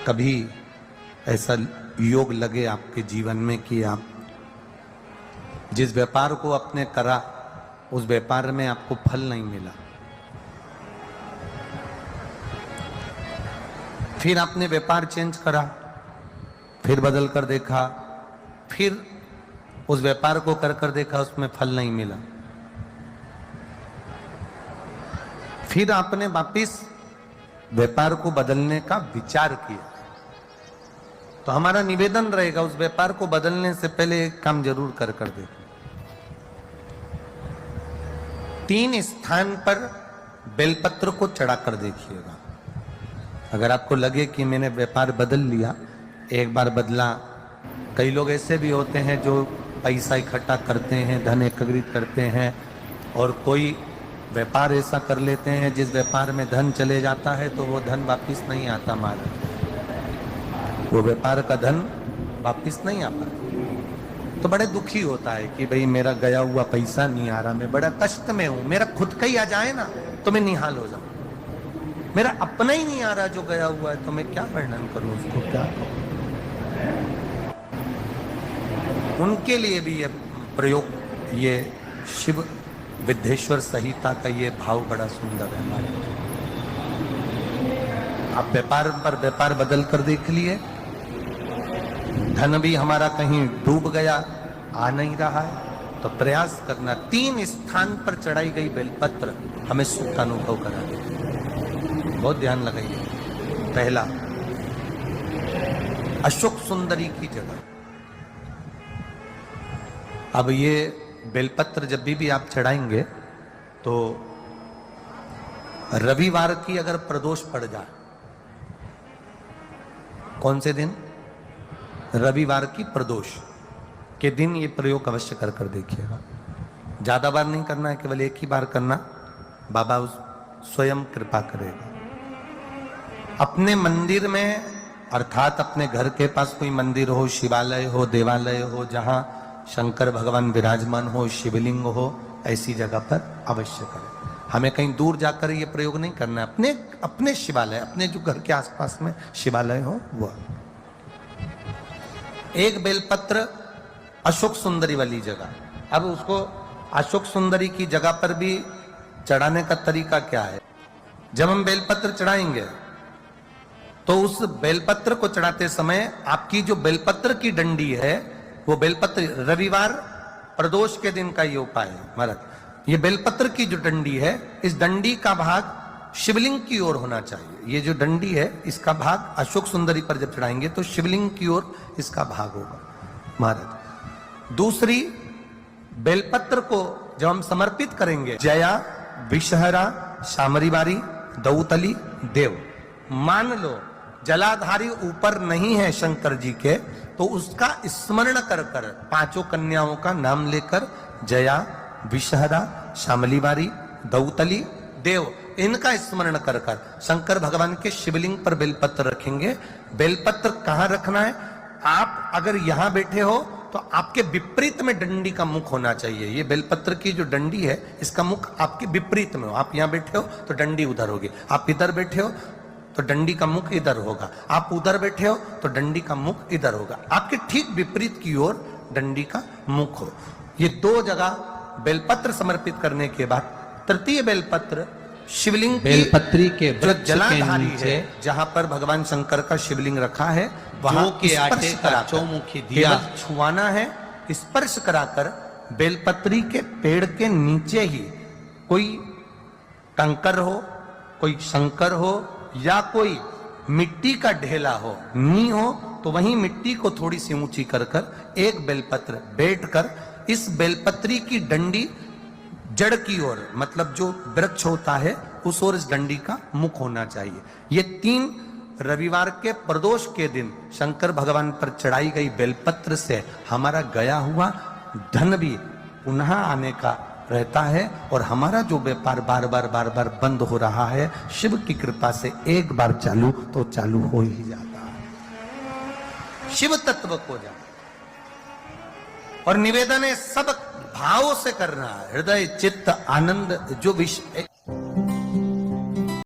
कभी ऐसा योग लगे आपके जीवन में कि आप जिस व्यापार को आपने करा उस व्यापार में आपको फल नहीं मिला, फिर आपने व्यापार चेंज करा, फिर बदल कर देखा, फिर उस व्यापार को कर देखा, उसमें फल नहीं मिला, फिर आपने वापिस व्यापार को बदलने का विचार किया, तो हमारा निवेदन रहेगा उस व्यापार को बदलने से पहले एक काम जरूर कर देखो। 3 स्थान पर बेलपत्र को चढ़ा कर देखिएगा। अगर आपको लगे कि मैंने व्यापार बदल लिया, एक बार बदला, कई लोग ऐसे भी होते हैं जो पैसा इकट्ठा करते हैं, धन एकत्रित करते हैं, और कोई व्यापार ऐसा कर लेते हैं जिस व्यापार में धन चले जाता है तो वो धन वापिस नहीं आता, महाराज वो व्यापार का धन वापिस नहीं आता, तो बड़े दुखी होता है कि भाई मेरा गया हुआ पैसा नहीं आ रहा, मैं बड़ा कष्ट में हूं, मेरा खुद का ही आ जाए ना तो मैं निहाल हो जाऊं, मेरा अपना ही नहीं आ रहा जो गया हुआ है, तो मैं क्या वर्णन करूं उसको, क्या कहूं। उनके लिए भी ये प्रयोग, ये शिव विद्येश्वर संहिता का ये भाव बड़ा सुंदर है हमारे। आप व्यापार पर व्यापार बदल कर देख लिए, धन भी हमारा कहीं डूब गया, आ नहीं रहा है, तो प्रयास करना 3 स्थान पर चढ़ाई गई बेलपत्र हमें सुख का अनुभव करा दे। बहुत ध्यान लगाइए। पहला, अशोक सुंदरी की जगह। अब ये बेलपत्र जब भी आप चढ़ाएंगे तो रविवार की अगर प्रदोष पड़ जाए, कौन से दिन? रविवार की प्रदोष के दिन ये प्रयोग अवश्य कर देखिएगा। ज्यादा बार नहीं करना है, केवल एक ही बार करना, बाबा उस स्वयं कृपा करेगा। अपने मंदिर में, अर्थात अपने घर के पास कोई मंदिर हो, शिवालय हो, देवालय हो, जहां शंकर भगवान विराजमान हो, शिवलिंग हो, ऐसी जगह पर अवश्य करें। हमें कहीं दूर जाकर ये प्रयोग नहीं करना है, अपने शिवालय, अपने जो घर के आसपास में शिवालय हो वो। एक बेलपत्र अशोक सुंदरी वाली जगह। अब उसको अशोक सुंदरी की जगह पर भी चढ़ाने का तरीका क्या है? जब हम बेलपत्र चढ़ाएंगे तो उस बेलपत्र को चढ़ाते समय आपकी जो बेलपत्र की डंडी है, वो बेलपत्र, रविवार प्रदोष के दिन का ये उपाय है महाराज। ये बेलपत्र की जो डंडी है, इस डंडी का भाग शिवलिंग की ओर होना चाहिए। ये जो डंडी है, इसका भाग अशोक सुंदरी पर जब चढ़ाएंगे तो शिवलिंग की ओर इसका भाग होगा महाराज। दूसरी, बेलपत्र को जब हम समर्पित करेंगे, जया, विषहरा, शामरीवारी, दौतली, देव, मान लो जलाधारी ऊपर नहीं है शंकर जी के, तो उसका स्मरण कर 5 कन्याओं का नाम लेकर, जया, विषहरा, शामलीवारी, दौतली, देव, इनका स्मरण कर शंकर भगवान के शिवलिंग पर बेलपत्र रखेंगे। बेलपत्र कहां रखना है? आप अगर यहां बैठे हो तो आपके विपरीत में डंडी का मुख होना चाहिए। ये बेलपत्र की जो डंडी है, इसका मुख आपके विपरीत में हो। आप यहां बैठे हो तो डंडी उधर होगी, आप इधर बैठे हो तो डंडी का मुख इधर होगा, आप उधर बैठे हो तो डंडी का मुख इधर होगा, आपके ठीक विपरीत की ओर डंडी का मुख हो। ये 2 जगह बेलपत्र समर्पित करने के बाद, तृतीय बेलपत्र शिवलिंग, बेलपत्री के जो जलाधारी है, जहां पर भगवान शंकर का शिवलिंग रखा है, वहां के आटे का चौमुखी दिया छुआना है। स्पर्श कराकर बेलपत्री के पेड़ के नीचे ही कोई कंकर हो, कोई शंकर हो, या कोई मिट्टी का ढेला हो, नी हो, तो वहीं मिट्टी को थोड़ी सी ऊंची कर एक बेलपत्र बैठकर इस बेलपत्री की डंडी जड़ की ओर, मतलब जो वृक्ष होता है उस ओर इस डंडी का मुख होना चाहिए। ये 3 रविवार के प्रदोष के दिन शंकर भगवान पर चढ़ाई गई बेलपत्र से हमारा गया हुआ धन भी पुनः आने का रहता है, और हमारा जो व्यापार बार बार बंद हो रहा है, शिव की कृपा से एक बार चालू तो चालू हो ही जाता है, शिव तत्व को जाना। और निवेदन है सब भाव से करना है, हृदय चित्त आनंद जो विषय